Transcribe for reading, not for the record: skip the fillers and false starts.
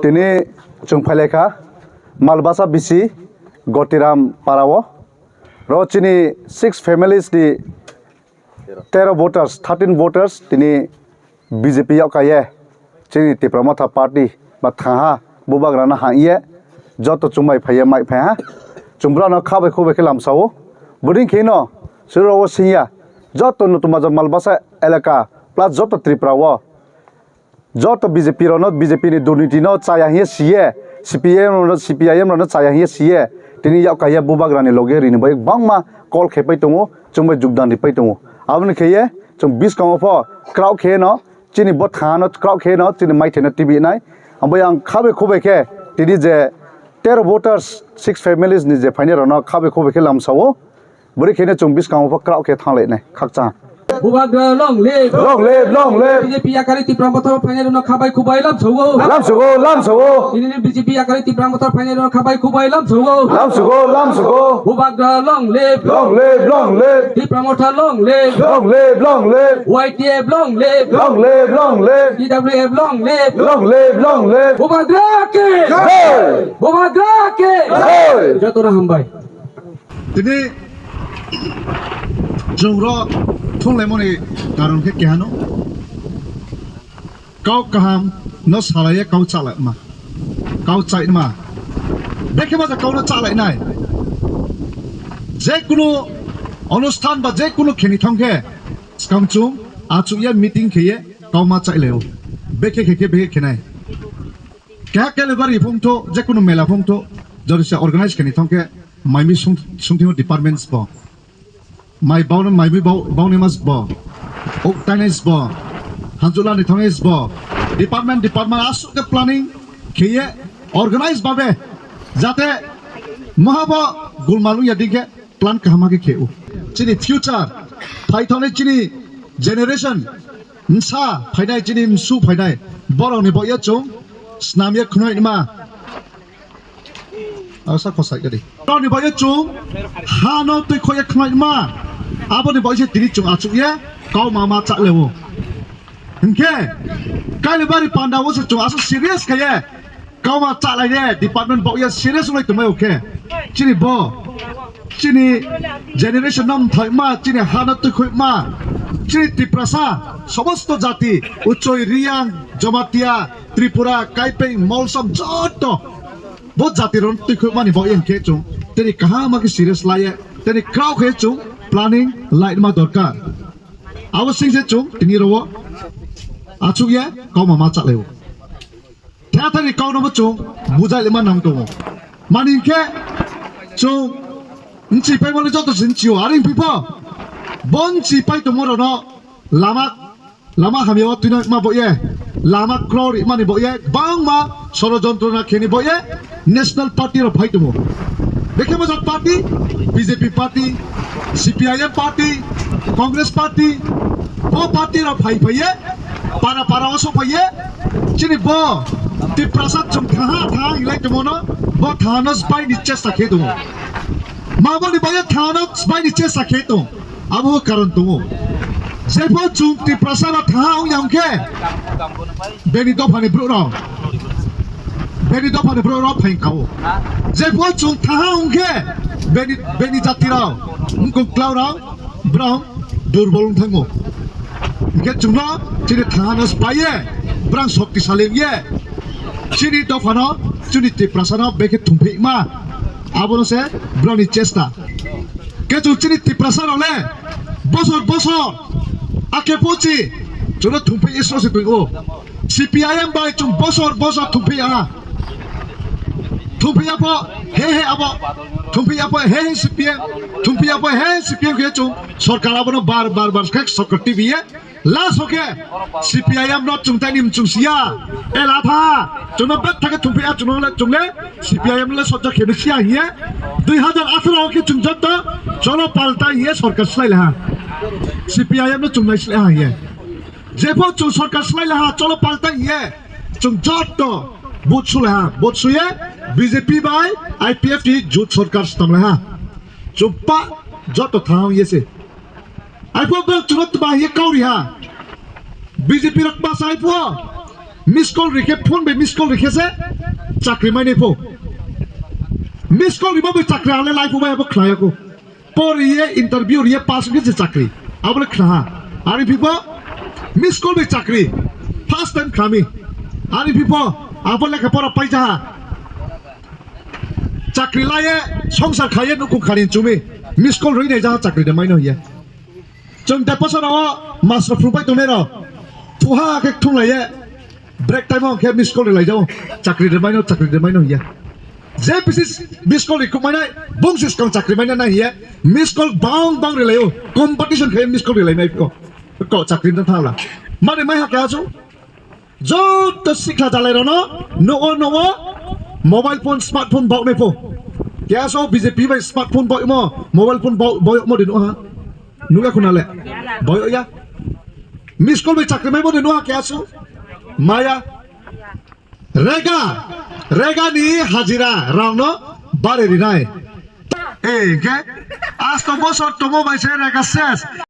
tini chung phalekha malbasa bisi gotiram parawo ro chini 6 families di 13 voters 13 voters tini BJP yok kaye chini tipramotha party ba thaha bubagrana haiye joto chumai phaye mai pha chumbra no khabe khobe khilam sawo buding khino suro siya joto nutuma malbasa elaka plus joto triprawo joto BJP ronot BJP ni durniti no chaya hiye siye CPIM ronot chaya hiye siye tini yok kaye bubagrani loge rini bai bangma call khepai tongo chumbai jugdan ri pai tongo abni kheye chung 20 kamo pho crowd khe no chini bot khano crowd khe no chini mai thena TV nai ambai ang khabe khobe khe tini je 13 voters 6 families ni je final no khabe khobe khe lam sawo buri khene chung 20 kamo pho crowd khe thangle nai khakcha Bubagra long live BJP akari tipramotha final no khabai khubai lam sogo ini BJP akari tipramotha final no khabai khubai lam sogo Bubagra long live tipramotha long live YTF long live TWF long live Bubagra ke jotora hambai tini jongro thong lemoni karon ke kehano kau kaham no salaya kau chalak ma kau chai ma দেখে বাজা কও না চালাই নাই যে কোনো অনুষ্ঠান বা যে কোনো খেনি থংকে স্কামচুং আচুয়া মিটিং খেয়ে কও মা চাইলেও বেকে খেকে বেকে খেনাই কে কেলেবারি ফংটো যে কোনো মেলা ফংটো জরিসা অর্গানাইজ খেনি থংকে মাইমি সুংথিও ডিপার্টমেন্টস ব মাই বাউন মাইমি বাউনেমাস ব ওক টাইনেস ব হাজুলা নি থংেস ব ডিপার্টমেন্ট আসুকে প্ল্যানিং খেয়ে অর্গানাইজ বাবে যাতে মহাবা গুলমালু ইয়াদিকে প্ল্যান কাহামাকে খেউ চিনি ফিউচার ফাইথনে চিনি জেনারেশন নসা ফাইনাই চিনি মসু ফাইনাই বরনি বয়া চং স্নামিয়া খুনাই নিমা আসা খসাই গদি বরনি বয়া চং হানো তুই খয়া খুনাই নিমা আবনি বয়সে তিনি চং আচুয়া কাউ মামা চালেও হনকে কাইলেবারি পান্ডাও চং আসা সিরিয়াস খায়ে kau ma calai ne department bau ya serious ulai tumai okay chini bo chini generation nam thai ma chini hana tu khoi ma chini tiprasa somosto jati uchoi riang jamatia tripura kaipeng molsam joto bo jati ron tu khoi ma ni bo yen ke chung teni kaha ma ki serious lai teni crowd ke chung planning light ma dorkar awasing se chung tini ro achu ya kau ma calai Thani kau nama chung bujai lima nang tu, maningke chung nci pai mana jatuh sencio, aring pipa, bon nci pai tu moro no, lama kami awak tu nak ma boye, lama crowd mana boye, bang ma soro jontro nak kini boye, national party ro pai tu mo, dekhe macam party, BJP party, CPIM party, Congress party, bo party ro pai pai para osok pai, cini bo di prasat chung tha ilai tumono bo thanos bai niche sakhe tu mabo ni bai thanos bai niche sakhe tu abo karon tu jepo chung di prasat tha ong yamke beni do phani bro ro phain kau jepo chung tha ong ke beni jati rao ungko klau rao brown durbol thango ke chungno chini thanos bai brang shokti salim ye chini dofano chuni tiprasano beke tumpi ma abono se broni chesta kechu chini tiprasano le bosor ake pochi chuno tumpi iso se pingo CPIM bai chung bosor tumpi ana tumpi apo he abo tumpi apo he CPIM tumpi apo he CPIM ke chung sarkar abono bar kek sarkar TV ye Last okay, CPIM not chung tanim chung sia, elatha, chung bet thake tumpiya chung le, CPIM le sojak kene sia hiye, 2018 okay chung jotta, cholo palta hiye sarkar slai leha, CPIM le chung nai slai hiye, jepo chung sarkar slai leha, cholo palta hiye, chung jotta, bot suye, BJP by IPF di jut sarkar stang leha, chumpa jotta thang hiye se. Aipo bang chunot ba ye kauri ha BJP rakba sai po miss call রেখে phone বে miss call রেখেছে চাকরি মাইনে ফো miss call রিবা বে চাকরি আলে life by আবো খায়াকো পর ইয়ে ইন্টারভিউ ইয়ে পাস গেছে চাকরি আবলে খাহা আরে পিপো মিস কল বে চাকরি ফার্স্ট টাইম খামি আরে পিপো আবলে লেখাপড়া পাই যাহা চাকরি লায়ে সংসার খাইয়ে নুকু খারিন চুমি মিস কল রই নাই যাহা চাকরি দে মাইনো হিয়া जों दा पसराव मास्टर फुबाय दं नेर फुहा के थुंलाये ब्रेक टाइमाव के मिस कल लायजाव चाकरि दे माइनो हिया जे बिसिस मिस कल को माने बंसिस कं चाकरि माइना ना हिया मिस कल बां रिलायो कम्पिटिशन के मिस कल रिलाय को चाकरि न थाला माने माइ हाके आजो जो तो सिखला जालाय रनो नो मोबाइल फोन स्मार्टफोन बाव ने फो क्या सो बीजेपी बाय स्मार्टफोन बाव मो मोबाइल फोन बाव मो दिनो हा 누가 kunale boya miss call be chakri mai bode noa kya su maya rega ni hajira rauno bare ri nai e ke as to bosor tomo bai se rega ses